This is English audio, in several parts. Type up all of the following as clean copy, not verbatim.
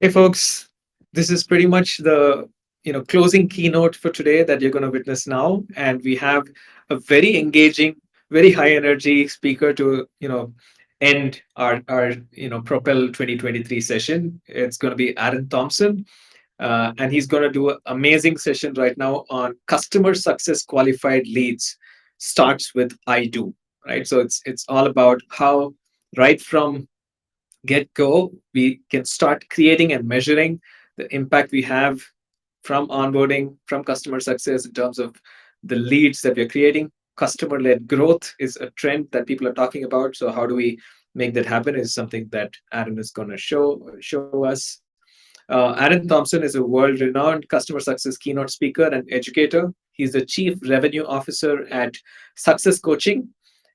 Hey folks, this is pretty much the closing keynote for today that you're going to witness now, and we have a very engaging, very high energy speaker to end our Propel 2023 session. It's going to be Aaron Thompson, and he's going to do an amazing session right now on customer success qualified leads. Starts with I do, right? So it's all about how right from get go, we can start creating and measuring the impact we have from onboarding, from customer success in terms of the leads that we're creating. Customer led growth is a trend that people are talking about. So, how do we make that happen is something that Aaron is going to show us. Aaron Thompson is a world renowned customer success keynote speaker and educator. He's the chief revenue officer at Success Coaching,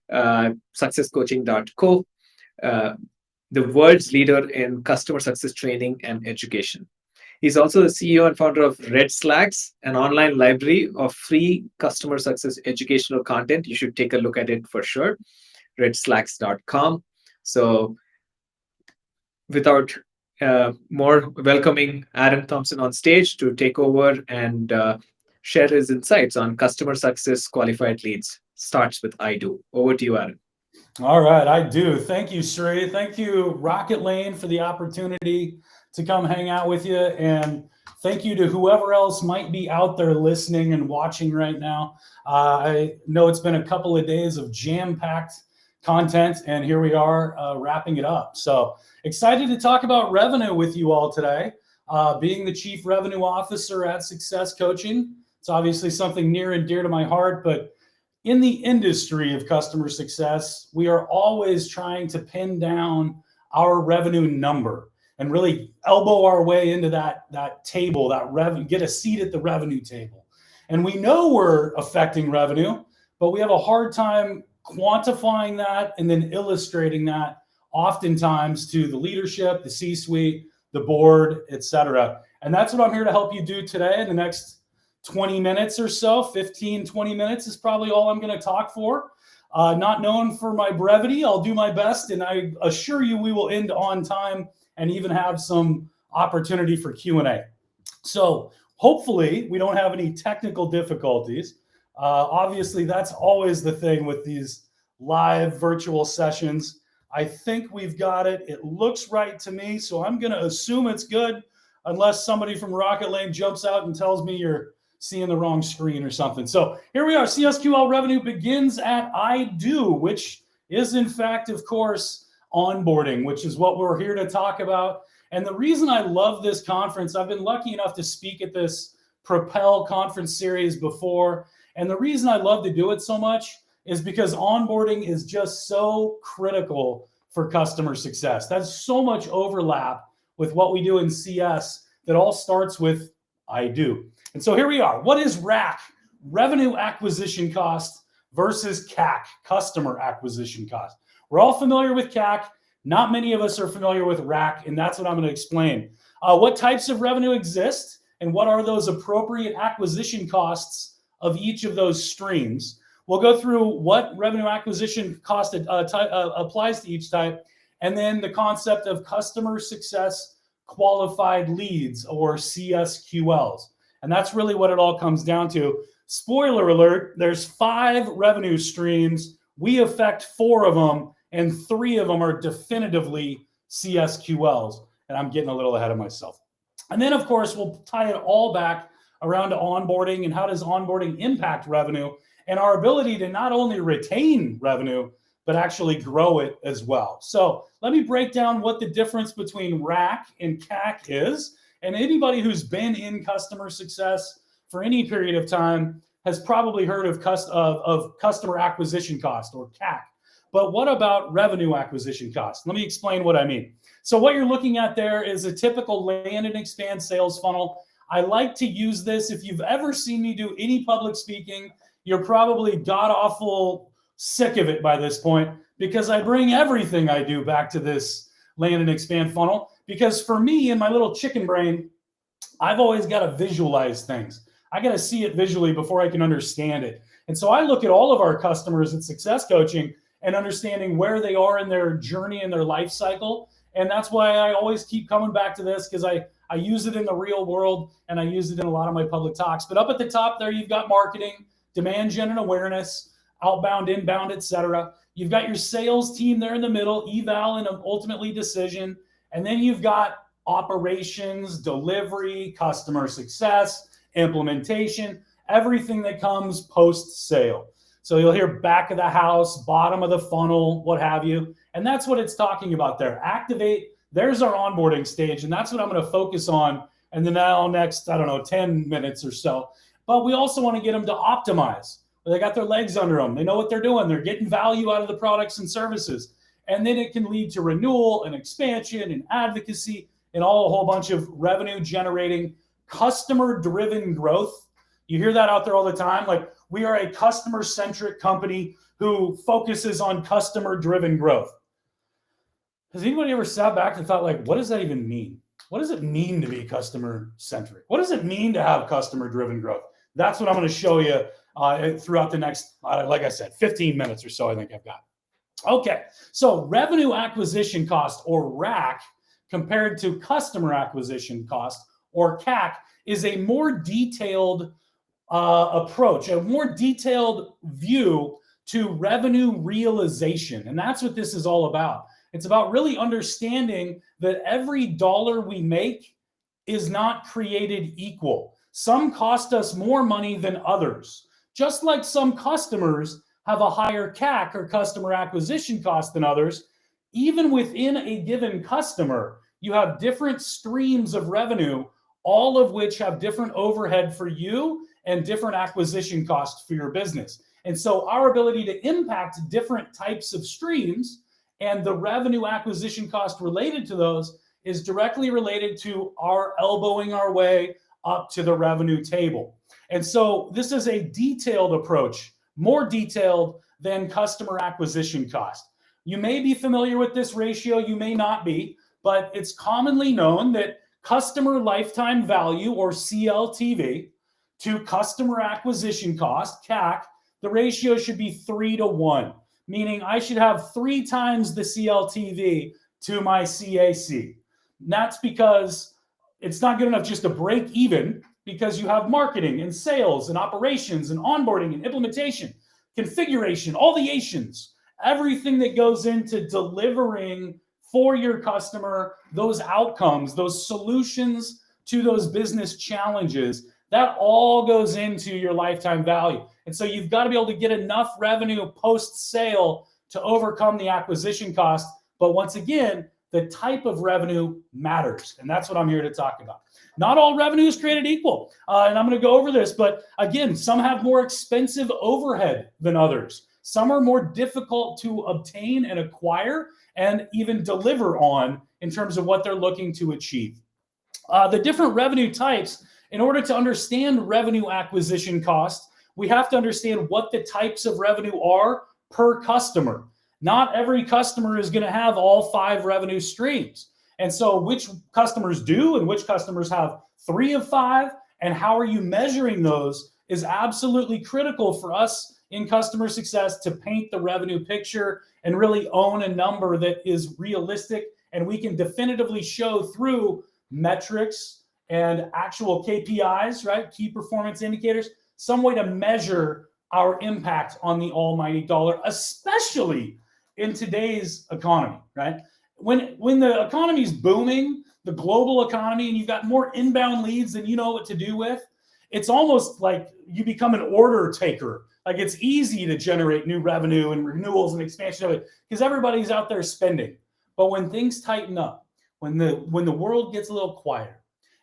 successcoaching.co, uh, the world's leader in customer success training and education. He's also the CEO and founder of Red Slacks, an online library of free customer success educational content. You should take a look at it for sure, redslacks.com. So, without more welcoming Aaron Thompson on stage to take over and share his insights on customer success qualified leads. Starts with I do. Over to you, Aaron. All right, I do. Thank you, Sri. Thank you, Rocket Lane, for the opportunity to come hang out with you. And thank you to whoever else might be out there listening and watching right now. I know it's been a couple of days of jam-packed content, and here we are wrapping it up. So excited to talk about revenue with you all today. Being the Chief Revenue Officer at Success Coaching, it's obviously something near and dear to my heart, but in the industry of customer success, we are always trying to pin down our revenue number and really elbow our way into that table, that revenue, get a seat at the revenue table. And we know we're affecting revenue, but we have a hard time quantifying that and then illustrating that oftentimes to the leadership, the C-suite, the board, et cetera. And that's what I'm here to help you do today in the next 20 minutes or so. 15, 20 minutes is probably all I'm going to talk for. Not known for my brevity. I'll do my best, and I assure you we will end on time and even have some opportunity for Q&A. So hopefully we don't have any technical difficulties. Obviously, that's always the thing with these live virtual sessions. I think we've got it. It looks right to me, so I'm going to assume it's good unless somebody from Rocket Lane jumps out and tells me you're seeing the wrong screen or something. So here we are. CSQL revenue begins at I do, which is in fact, of course, onboarding, which is what we're here to talk about. And the reason I love this conference, I've been lucky enough to speak at this Propel conference series before. And the reason I love to do it so much is because onboarding is just so critical for customer success. That's so much overlap with what we do in CS that all starts with I do. And so here we are. What is RAC? Revenue acquisition cost versus CAC, customer acquisition cost. We're all familiar with CAC. Not many of us are familiar with RAC, and that's what I'm going to explain. What types of revenue exist, and what are those appropriate acquisition costs of each of those streams? We'll go through what revenue acquisition cost applies to each type, and then the concept of customer success qualified leads, or CSQLs. And that's really what it all comes down to. Spoiler alert, there's 5 revenue streams. We affect 4 of them, and 3 of them are definitively CSQLs. And I'm getting a little ahead of myself. And then, of course, we'll tie it all back around to onboarding and how does onboarding impact revenue and our ability to not only retain revenue, but actually grow it as well. So let me break down what the difference between RAC and CAC is. And anybody who's been in customer success for any period of time has probably heard of customer acquisition cost, or CAC. But what about revenue acquisition cost? Let me explain what I mean. So what you're looking at there is a typical land and expand sales funnel. I like to use this. If you've ever seen me do any public speaking, you're probably god-awful sick of it by this point, because I bring everything I do back to this land and expand funnel. Because for me, in my little chicken brain, I've always got to visualize things. I got to see it visually before I can understand it. And so I look at all of our customers at Success Coaching and understanding where they are in their journey and their life cycle, And that's why I always keep coming back to this, because I use it in the real world and I use it in a lot of my public talks. But up at the top there, you've got marketing, demand gen and awareness, outbound, inbound, etc. You've got your sales team there in the middle, eval and ultimately decision. And then you've got operations, delivery, customer success, implementation, everything that comes post sale. So you'll hear back of the house, bottom of the funnel, what have you. And that's what it's talking about there. Activate, there's our onboarding stage. And that's what I'm going to focus on in the now next, 10 minutes or so. But we also want to get them to optimize. They got their legs under them. They know what they're doing. They're getting value out of the products and services. And then it can lead to renewal and expansion and advocacy and a whole bunch of revenue generating, customer driven growth. You hear that out there all the time. Like, we are a customer centric company who focuses on customer driven growth. Has anybody ever sat back and thought, like, what does that even mean? What does it mean to be customer centric? What does it mean to have customer driven growth? That's what I'm going to show you throughout the next, like I said, 15 minutes or so, I think I've got. Okay, so revenue acquisition cost, or RAC, compared to customer acquisition cost, or CAC, is a more detailed approach, a more detailed view to revenue realization. And that's what this is all about. It's about really understanding that every dollar we make is not created equal. Some cost us more money than others. Just like some customers have a higher CAC, or customer acquisition cost, than others, even within a given customer, you have different streams of revenue, all of which have different overhead for you and different acquisition costs for your business. And so our ability to impact different types of streams and the revenue acquisition cost related to those is directly related to our elbowing our way up to the revenue table. And so this is a detailed approach, more detailed than customer acquisition cost. You may be familiar with this ratio, you may not be, but it's commonly known that customer lifetime value, or CLTV, to customer acquisition cost, CAC, the ratio should be 3-to-1, meaning I should have 3 times the CLTV to my CAC. And that's because it's not good enough just to break even, because you have marketing and sales and operations and onboarding and implementation, configuration, all the Asians, everything that goes into delivering for your customer those outcomes, those solutions to those business challenges. That all goes into your lifetime value. And so you've got to be able to get enough revenue post-sale to overcome the acquisition cost. But once again, the type of revenue matters. And that's what I'm here to talk about. Not all revenue is created equal. And I'm going to go over this. But again, some have more expensive overhead than others. Some are more difficult to obtain and acquire and even deliver on in terms of what they're looking to achieve. The different revenue types, in order to understand revenue acquisition cost, we have to understand what the types of revenue are per customer. Not every customer is going to have all 5 revenue streams. And so which customers do and which customers have 3 of 5, and how are you measuring those, is absolutely critical for us in customer success to paint the revenue picture and really own a number that is realistic and we can definitively show through metrics and actual KPIs, right? Key performance indicators, some way to measure our impact on the almighty dollar, especially in today's economy, right? When the economy is booming, the global economy, and you've got more inbound leads than you know what to do with, it's almost like you become an order taker. Like, it's easy to generate new revenue and renewals and expansion of it because everybody's out there spending. But when things tighten up, when the world gets a little quieter,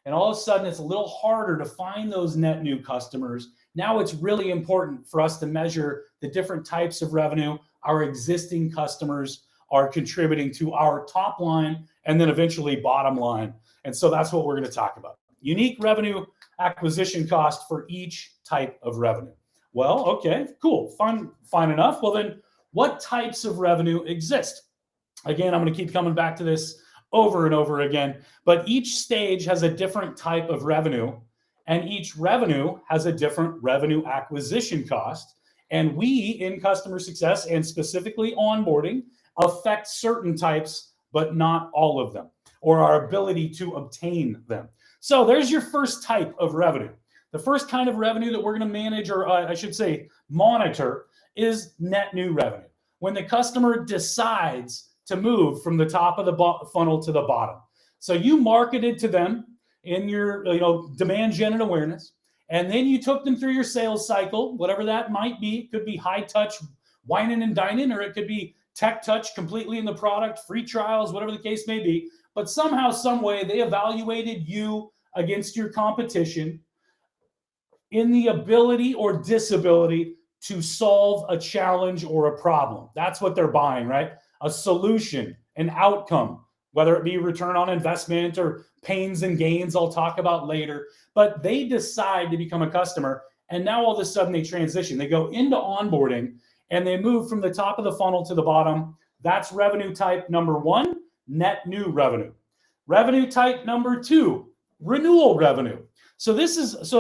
and all of a sudden it's a little harder to find those net new customers, now it's really important for us to measure the different types of revenue our existing customers are contributing to our top line and then eventually bottom line. And so that's what we're going to talk about. Unique revenue acquisition cost for each type of revenue. Well, okay, cool, fine enough. Well, then what types of revenue exist? Again, I'm going to keep coming back to this over and over again, but each stage has a different type of revenue, and each revenue has a different revenue acquisition cost. And we in customer success, and specifically onboarding, affect certain types but not all of them, or our ability to obtain them. So there's your first type of revenue. The first kind of revenue that we're going to manage, or I should say monitor, is net new revenue. When the customer decides to move from the top of the funnel to the bottom. So you marketed to them in your demand gen and awareness, and then you took them through your sales cycle, whatever that might be. It could be high touch whining and dining, or it could be tech touch completely in the product, free trials, whatever the case may be. But somehow, some way, they evaluated you against your competition in the ability or disability to solve a challenge or a problem. That's what they're buying, right? A solution, an outcome, whether it be return on investment or pains and gains, I'll talk about later. But they decide to become a customer, and now all of a sudden they transition. They go into onboarding, and they move from the top of the funnel to the bottom. That's revenue type number one, net new revenue. Revenue type number two, renewal revenue. So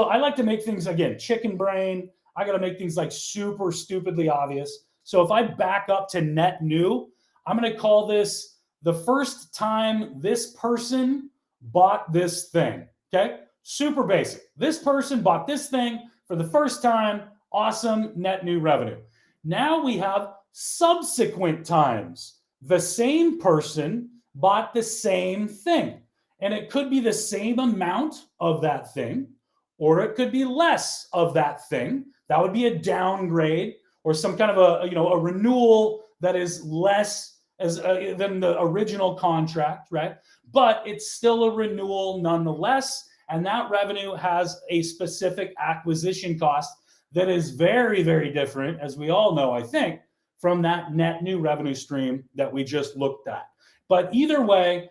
I like to make things, again, chicken brain. I got to make things like super stupidly obvious. So if I back up to net new, I'm going to call this the first time this person bought this thing. Okay. Super basic. This person bought this thing for the first time. Awesome. Net new revenue. Now we have subsequent times the same person bought the same thing. And it could be the same amount of that thing, or it could be less of that thing. That would be a downgrade, or some kind of a renewal that is less than the original contract, right? But it's still a renewal nonetheless. And that revenue has a specific acquisition cost that is very, very different, as we all know, I think, from that net new revenue stream that we just looked at. But either way,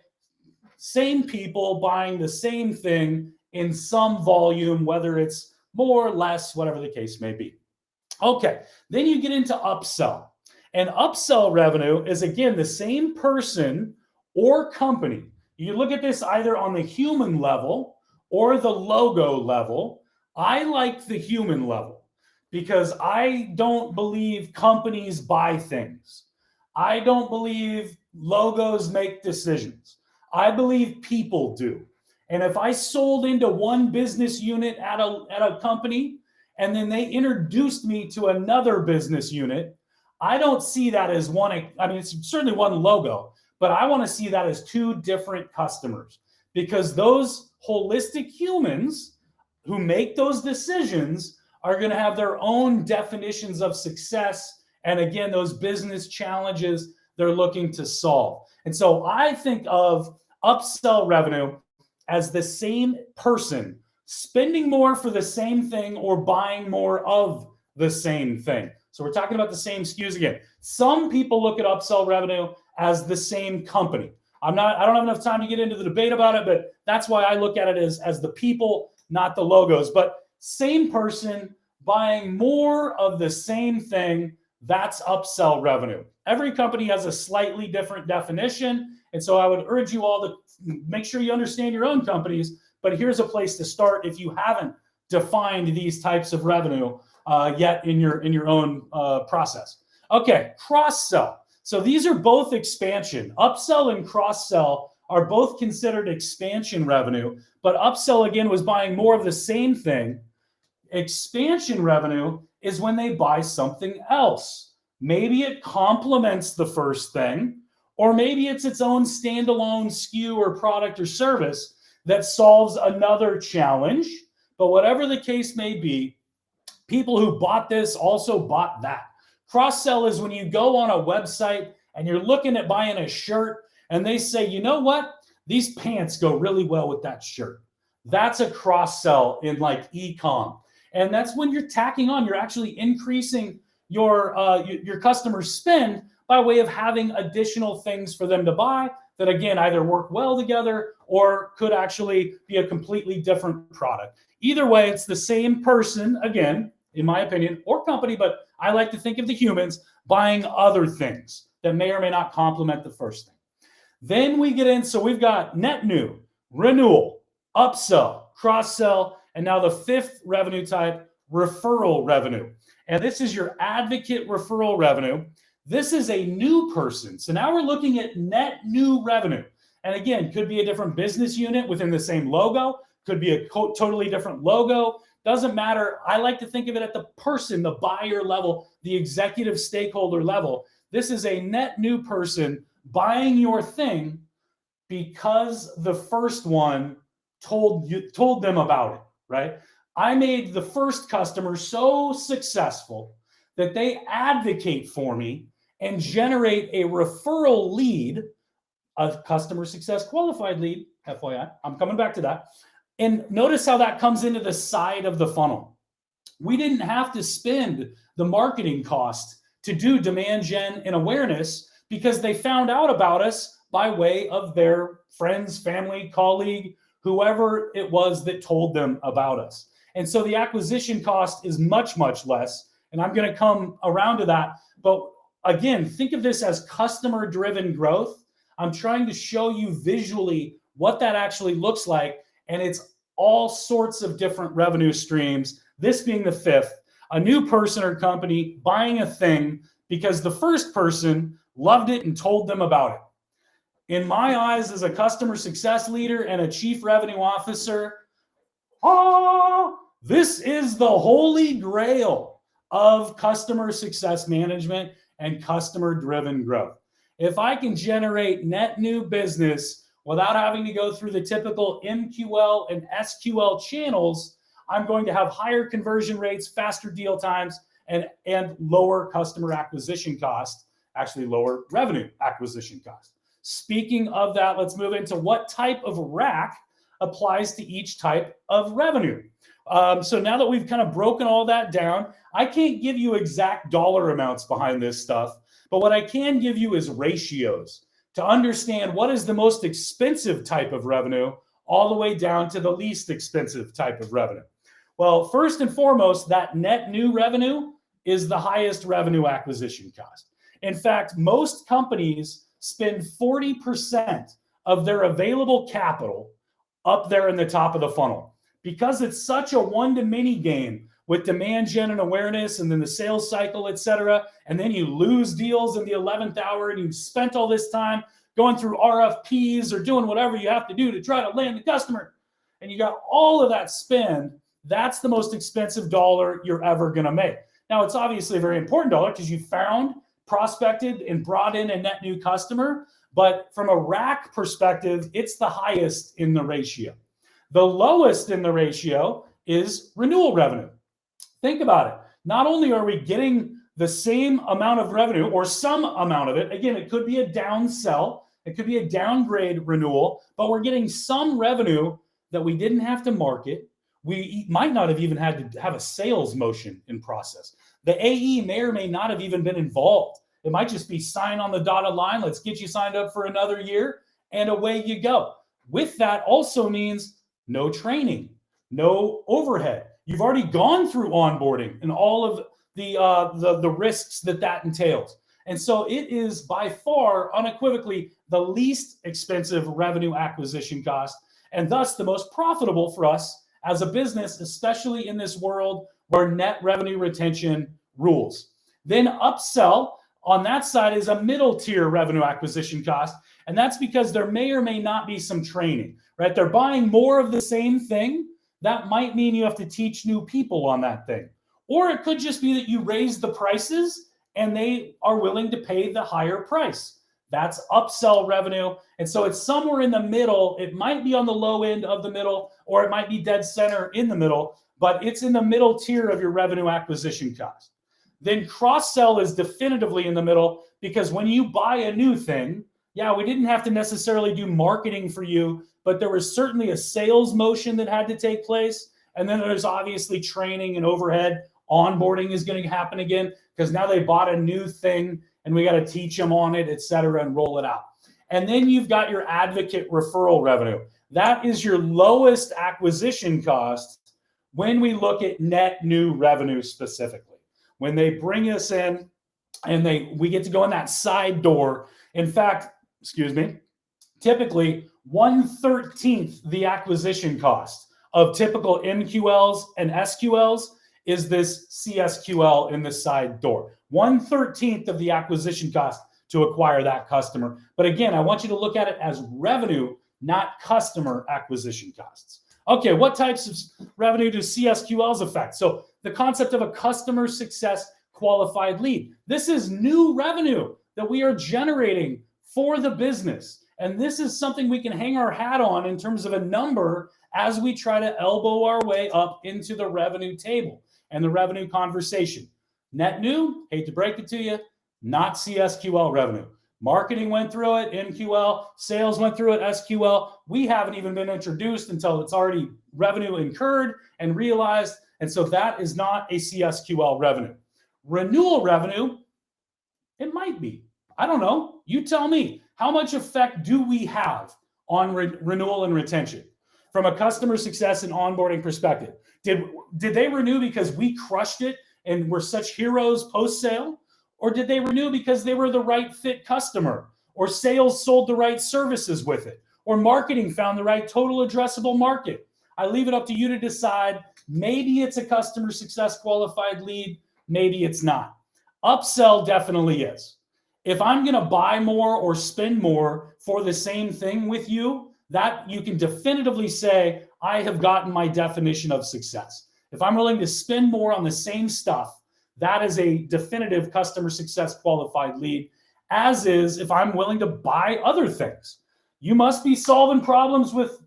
same people buying the same thing in some volume, whether it's more or less, whatever the case may be. Okay, then you get into upsell. And upsell revenue is, again, the same person or company. You look at this either on the human level or the logo level. I like the human level because I don't believe companies buy things. I don't believe logos make decisions. I believe people do. And if I sold into one business unit at a company, and then they introduced me to another business unit, I don't see that as one. I mean, it's certainly one logo, but I want to see that as two different customers, because those holistic humans who make those decisions are going to have their own definitions of success. And again, those business challenges they're looking to solve. And so I think of upsell revenue as the same person spending more for the same thing or buying more of the same thing. So we're talking about the same SKUs again. Some people look at upsell revenue as the same company. I don't have enough time to get into the debate about it, but that's why I look at it as the people, not the logos. But same person buying more of the same thing, that's upsell revenue. Every company has a slightly different definition. And so I would urge you all to make sure you understand your own companies. But here's a place to start if you haven't defined these types of revenue yet in your own process. Okay, cross-sell. So these are both expansion. Upsell and cross-sell are both considered expansion revenue, but upsell, again, was buying more of the same thing. Expansion revenue is when they buy something else. Maybe it complements the first thing, or maybe it's its own standalone SKU or product or service that solves another challenge. But whatever the case may be, people who bought this also bought that. Cross-sell is when you go on a website and you're looking at buying a shirt and they say, you know what? These pants go really well with that shirt. That's a cross-sell in like e-com. And that's when you're tacking on, you're actually increasing your customer's spend by way of having additional things for them to buy that, again, either work well together or could actually be a completely different product. Either way, it's the same person, again, in my opinion, or company, but I like to think of the humans buying other things that may or may not complement the first thing. Then we get in, so we've got net new, renewal, upsell, cross-sell, and now the fifth revenue type, referral revenue. And this is your advocate referral revenue. This is a new person. So now we're looking at net new revenue. And again, could be a different business unit within the same logo, could be a totally different logo. Doesn't matter. I like to think of it at the person, the buyer level, the executive stakeholder level. This is a net new person buying your thing because the first one told them about it, right? I made the first customer so successful that they advocate for me and generate a referral lead, a customer success qualified lead, FYI. I'm coming back to that. And notice how that comes into the side of the funnel. We didn't have to spend the marketing cost to do demand gen and awareness because they found out about us by way of their friends, family, colleague, whoever it was that told them about us. And so the acquisition cost is much, much less. And I'm going to come around to that. But again, think of this as customer-driven growth. I'm trying to show you visually what that actually looks like. And it's all sorts of different revenue streams, this being the fifth. A new person or company buying a thing because the first person loved it and told them about it. In my eyes, as a customer success leader and a chief revenue officer, this is the holy grail of customer success management and customer-driven growth. If I can generate net new business without having to go through the typical MQL and SQL channels, I'm going to have higher conversion rates, faster deal times, and lower customer acquisition cost, actually lower revenue acquisition cost. Speaking of that, let's move into what type of rack applies to each type of revenue. So now that we've kind of broken all that down, I can't give you exact dollar amounts behind this stuff, but what I can give you is ratios to understand what is the most expensive type of revenue all the way down to the least expensive type of revenue. Well, first and foremost, that net new revenue is the highest revenue acquisition cost. In fact, most companies spend 40% of their available capital up there in the top of the funnel. Because it's such a one-to-many game with demand gen and awareness and then the sales cycle, et cetera, and then you lose deals in the 11th hour and you've spent all this time going through RFPs or doing whatever you have to do to try to land the customer, and you got all of that spend, that's the most expensive dollar you're ever going to make. Now, it's obviously a very important dollar because you found, prospected, and brought in a net new customer, but from a rack perspective, it's the highest in the ratio. The lowest in the ratio is renewal revenue. Think about it. Not only are we getting the same amount of revenue or some amount of it, again, it could be a down sell, it could be a downgrade renewal, but we're getting some revenue that we didn't have to market. We might not have even had to have a sales motion in process. The AE may or may not have even been involved. It might just be sign on the dotted line. Let's get you signed up for another year, and away you go. With that also means no training, no overhead. You've already gone through onboarding and all of the risks that entails. And so it is by far, unequivocally, the least expensive revenue acquisition cost, and thus the most profitable for us as a business, especially in this world where net revenue retention rules. Then upsell on that side is a middle tier revenue acquisition cost. And that's because there may or may not be some training, right? They're buying more of the same thing. That might mean you have to teach new people on that thing. Or it could just be that you raise the prices and they are willing to pay the higher price. That's upsell revenue. And so it's somewhere in the middle. It might be on the low end of the middle, or it might be dead center in the middle, but it's in the middle tier of your revenue acquisition cost. Then cross-sell is definitively in the middle, because when you buy a new thing, yeah, we didn't have to necessarily do marketing for you, but there was certainly a sales motion that had to take place. And then there's obviously training and overhead. Onboarding is going to happen again because now they bought a new thing and we got to teach them on it, et cetera, and roll it out. And then you've got your advocate referral revenue. That is your lowest acquisition cost when we look at net new revenue specifically. When they bring us in and we get to go in that side door. In fact, typically 1/13 the acquisition cost of typical MQLs and SQLs is this CSQL in the side door. 1/13 of the acquisition cost to acquire that customer. But again, I want you to look at it as revenue, not customer acquisition costs. Okay, what types of revenue do CSQLs affect? So the concept of a customer success qualified lead. This is new revenue that we are generating for the business. And this is something we can hang our hat on in terms of a number as we try to elbow our way up into the revenue table and the revenue conversation. Net new, hate to break it to you, not CSQL revenue. Marketing went through it, MQL, sales went through it, SQL. We haven't even been introduced until it's already revenue incurred and realized. And so that is not a CSQL revenue. Renewal revenue, it might be. I don't know. You tell me. How much effect do we have on renewal and retention from a customer success and onboarding perspective? Did they renew because we crushed it and were such heroes post-sale? Or did they renew because they were the right fit customer? Or sales sold the right services with it? Or marketing found the right total addressable market? I leave it up to you to decide. Maybe it's a customer success qualified lead. Maybe it's not. Upsell definitely is. If I'm going to buy more or spend more for the same thing with you, that you can definitively say, I have gotten my definition of success. If I'm willing to spend more on the same stuff, that is a definitive customer success qualified lead, as is if I'm willing to buy other things. You must be solving problems with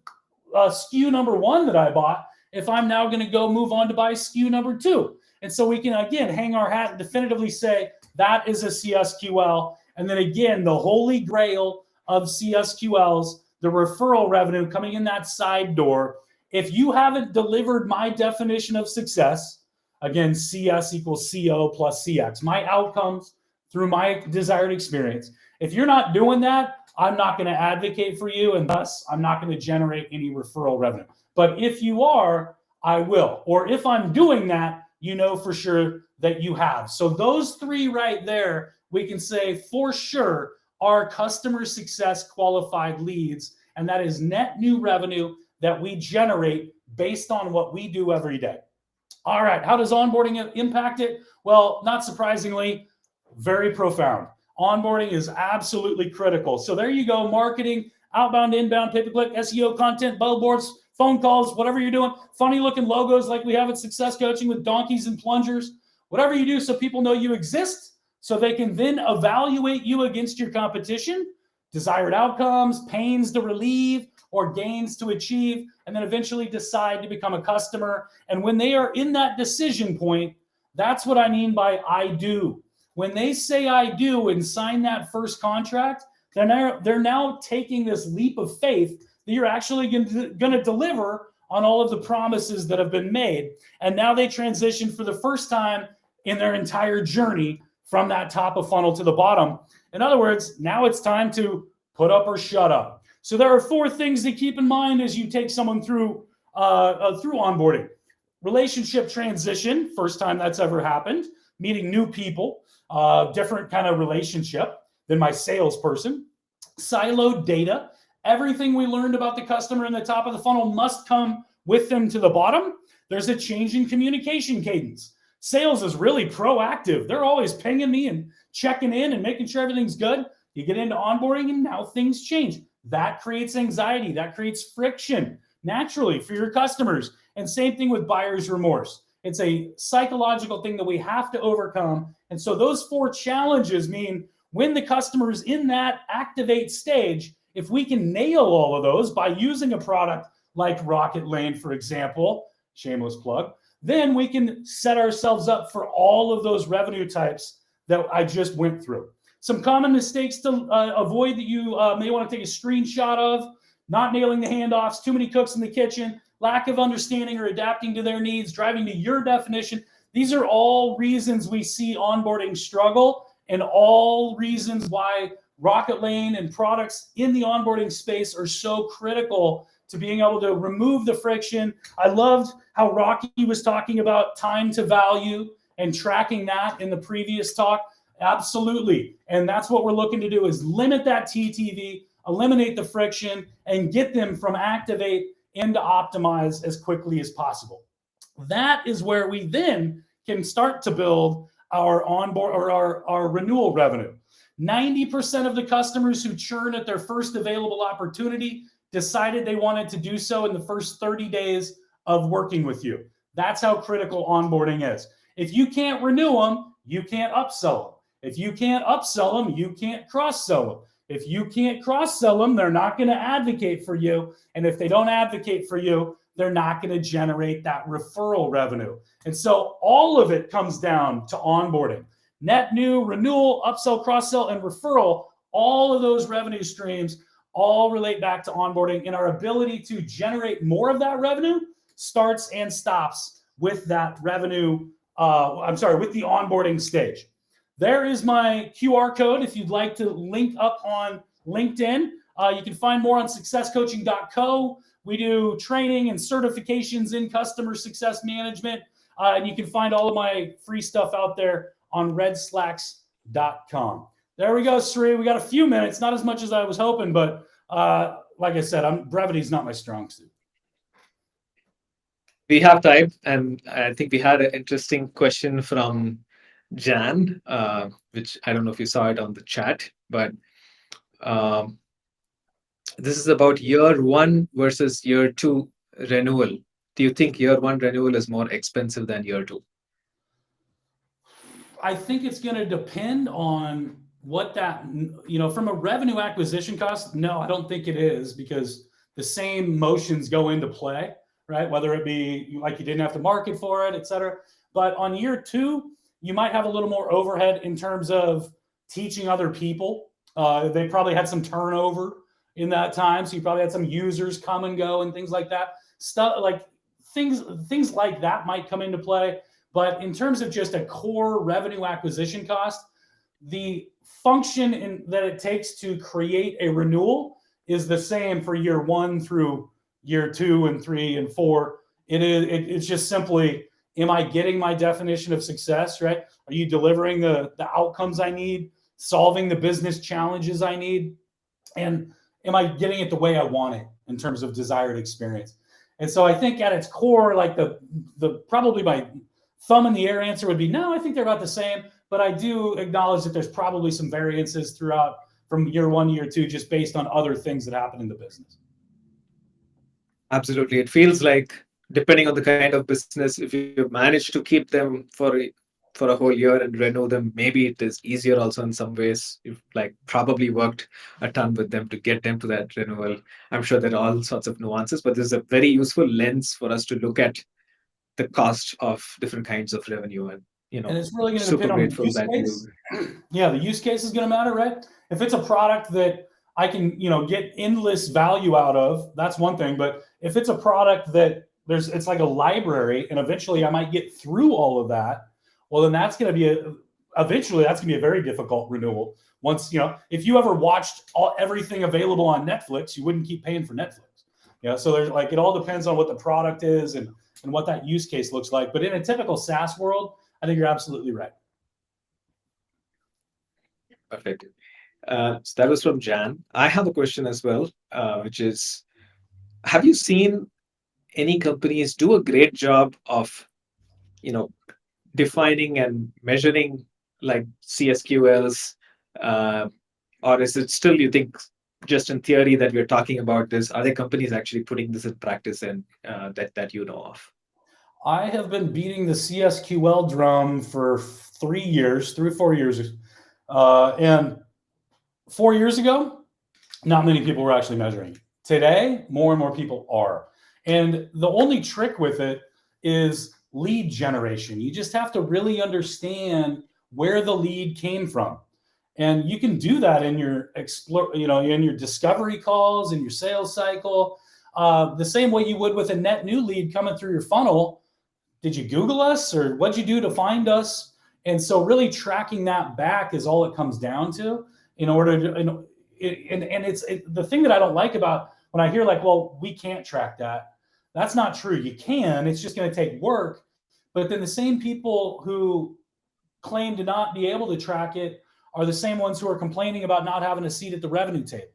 SKU number 1 that I bought if I'm now going to go move on to buy SKU number 2. And so we can, again, hang our hat and definitively say that is a CSQL. And then again, the holy grail of CSQLs, the referral revenue coming in that side door. If you haven't delivered my definition of success, again, CS equals CO plus CX, my outcomes through my desired experience. If you're not doing that, I'm not going to advocate for you, and thus I'm not going to generate any referral revenue. But if you are, I will. Or if I'm doing that, you know for sure that you have. So those 3 right there, we can say for sure are customer success qualified leads, and that is net new revenue that we generate based on what we do every day. All right, how does onboarding impact it? Well, not surprisingly, very profound. Onboarding is absolutely critical. So there you go, marketing, outbound, inbound, pay-per-click, SEO content, billboards, phone calls, whatever you're doing, funny looking logos like we have at Success Coaching with donkeys and plungers, whatever you do so people know you exist, so they can then evaluate you against your competition, desired outcomes, pains to relieve, or gains to achieve, and then eventually decide to become a customer. And when they are in that decision point, that's what I mean by I do. When they say I do and sign that first contract, they're now taking this leap of faith that you're actually going to deliver on all of the promises that have been made. And now they transition for the first time in their entire journey from that top of funnel to the bottom. In other words, now it's time to put up or shut up. So there are 4 things to keep in mind as you take someone through onboarding. Relationship transition, first time that's ever happened, meeting new people, different kind of relationship than my salesperson. Siloed data. Everything we learned about the customer in the top of the funnel must come with them to the bottom. There's a change in communication cadence. Sales is really proactive. They're always pinging me and checking in and making sure everything's good. You get into onboarding and now things change. That creates anxiety. That creates friction naturally for your customers. And same thing with buyer's remorse. It's a psychological thing that we have to overcome. And so those 4 challenges mean when the customer is in that activate stage, if we can nail all of those by using a product like Rocket Lane, for example, shameless plug, then we can set ourselves up for all of those revenue types that I just went through. Some common mistakes to avoid that you may want to take a screenshot of: not nailing the handoffs, too many cooks in the kitchen, lack of understanding or adapting to their needs, driving to your definition. These are all reasons we see onboarding struggle, and all reasons why Rocket Lane and products in the onboarding space are so critical to being able to remove the friction. I loved how Rocky was talking about time to value and tracking that in the previous talk. Absolutely. And that's what we're looking to do, is limit that TTV, eliminate the friction, and get them from activate into optimize as quickly as possible. That is where we then can start to build our onboard or our renewal revenue. 90% of the customers who churn at their first available opportunity decided they wanted to do so in the first 30 days of working with you. That's how critical onboarding is. If you can't renew them, you can't upsell them. If you can't upsell them, you can't cross sell them. If you can't cross sell them, they're not going to advocate for you. And if they don't advocate for you, they're not going to generate that referral revenue. And so all of it comes down to onboarding. Net new, renewal, upsell, cross sell, and referral, all of those revenue streams all relate back to onboarding, and our ability to generate more of that revenue starts and stops with that revenue. With the onboarding stage. There is my QR code if you'd like to link up on LinkedIn. You can find more on successcoaching.co. We do training and certifications in customer success management. And you can find all of my free stuff out there on redslacks.com. There we go, Sri. We got a few minutes, not as much as I was hoping, but like I said, brevity is not my strong suit. We have time, and I think we had an interesting question from Jan, which I don't know if you saw it on the chat, but um, this is about year one versus year two renewal. Do you think year one renewal is more expensive than year two? I think it's going to depend on what that, from a revenue acquisition cost. No, I don't think it is, because the same motions go into play, right? Whether it be like you didn't have to market for it, et cetera. But on year two, you might have a little more overhead in terms of teaching other people. They probably had some turnover in that time. So you probably had some users come and go and things like that. Stuff like things like that might come into play. But in terms of just a core revenue acquisition cost, the function that it takes to create a renewal is the same for year one through year 2 and 3 and 4. It's just simply, am I getting my definition of success, right? Are you delivering the outcomes I need, solving the business challenges I need? And am I getting it the way I want it in terms of desired experience? And so I think at its core, like the probably my thumb in the air answer would be no, I think they're about the same. But I do acknowledge that there's probably some variances throughout from year 1 to year 2, just based on other things that happen in the business. Absolutely. It feels like, depending on the kind of business, if you manage to keep them for a whole year and renew them, maybe it is easier also in some ways. You've like probably worked a ton with them to get them to that renewal. I'm sure there are all sorts of nuances, but this is a very useful lens for us to look at the cost of different kinds of revenue. And it's really going to super depend on the grateful use that case. you. Yeah, the use case is going to matter, right? If it's a product that I can, get endless value out of, that's one thing. But if it's a product that it's like a library, and eventually I might get through all of that, well, then that's going to be eventually that's going to be a very difficult renewal. Once, if you ever watched everything available on Netflix, you wouldn't keep paying for Netflix. So there's it all depends on what the product is and what that use case looks like. But in a typical SaaS world, I think you're absolutely right. Perfect. So that was from Jan. I have a question as well, which is, have you seen any companies do a great job of, defining and measuring like CSQLs, or is it still, you think, just in theory that we're talking about this? Are there companies actually putting this in practice and that you know of? I have been beating the CSQL drum for 3 or 4 years. And 4 years ago, not many people were actually measuring. Today, more and more people are. And the only trick with it is lead generation. You just have to really understand where the lead came from. And you can do that in your in your discovery calls, in your sales cycle, the same way you would with a net new lead coming through your funnel. Did you Google us, or what'd you do to find us? And so really tracking that back is all it comes down to in order to, and it's the thing that I don't like about when I hear well, we can't track that. That's not true. You can, it's just going to take work. But then the same people who claim to not be able to track it are the same ones who are complaining about not having a seat at the revenue table.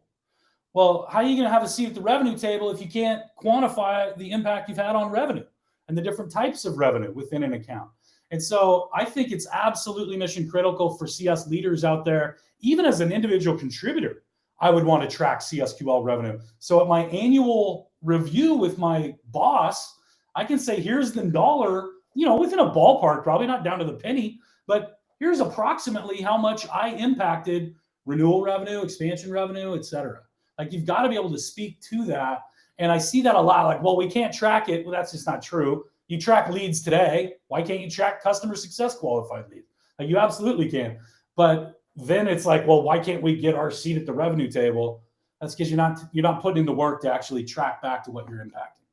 Well, how are you going to have a seat at the revenue table if you can't quantify the impact you've had on revenue? and the different types of revenue within an account. And so I think it's absolutely mission critical for CS leaders out there, even as an individual contributor. I would want to track CSQL revenue. So at my annual review with my boss, I can say, here's the dollar, within a ballpark, probably not down to the penny, but here's approximately how much I impacted renewal revenue, expansion revenue, et cetera. Like, you've got to be able to speak to that. And I see that a lot. Like, well, we can't track it. Well, that's just not true. You track leads today. Why can't you track customer success qualified leads? Like, you absolutely can. But then it's like, well, why can't we get our seat at the revenue table? That's because you're not putting in the work to actually track back to what you're impacting.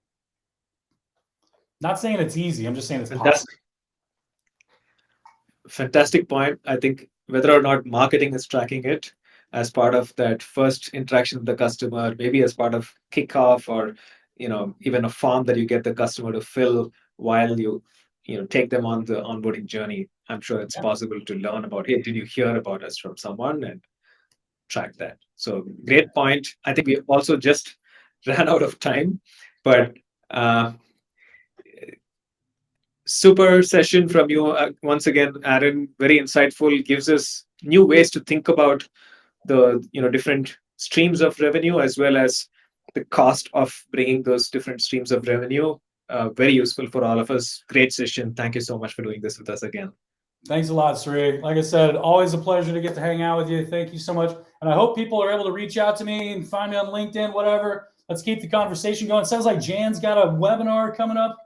Not saying it's easy. I'm just saying it's possible. Fantastic point. I think whether or not marketing is tracking it as part of that first interaction with the customer, maybe as part of kickoff, or even a form that you get the customer to fill while you take them on the onboarding journey. I'm sure it's possible to learn about, hey, did you hear about us from someone, and track that. So great point. I think we also just ran out of time, but super session from you once again, Aaron. Very insightful. Gives us new ways to think about the different streams of revenue, as well as the cost of bringing those different streams of revenue. Very useful for all of us. Great session. Thank you so much for doing this with us again. Thanks a lot, Sri. Like I said, always a pleasure to get to hang out with you. Thank you so much. And I hope people are able to reach out to me and find me on LinkedIn, whatever. Let's keep the conversation going. Sounds like Jan's got a webinar coming up.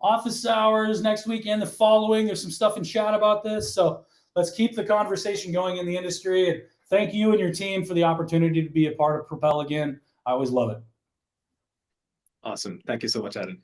Office hours next week and the following. There's some stuff in chat about this. So let's keep the conversation going in the industry. And thank you and your team for the opportunity to be a part of Propel again. I always love it. Awesome. Thank you so much, Aaron.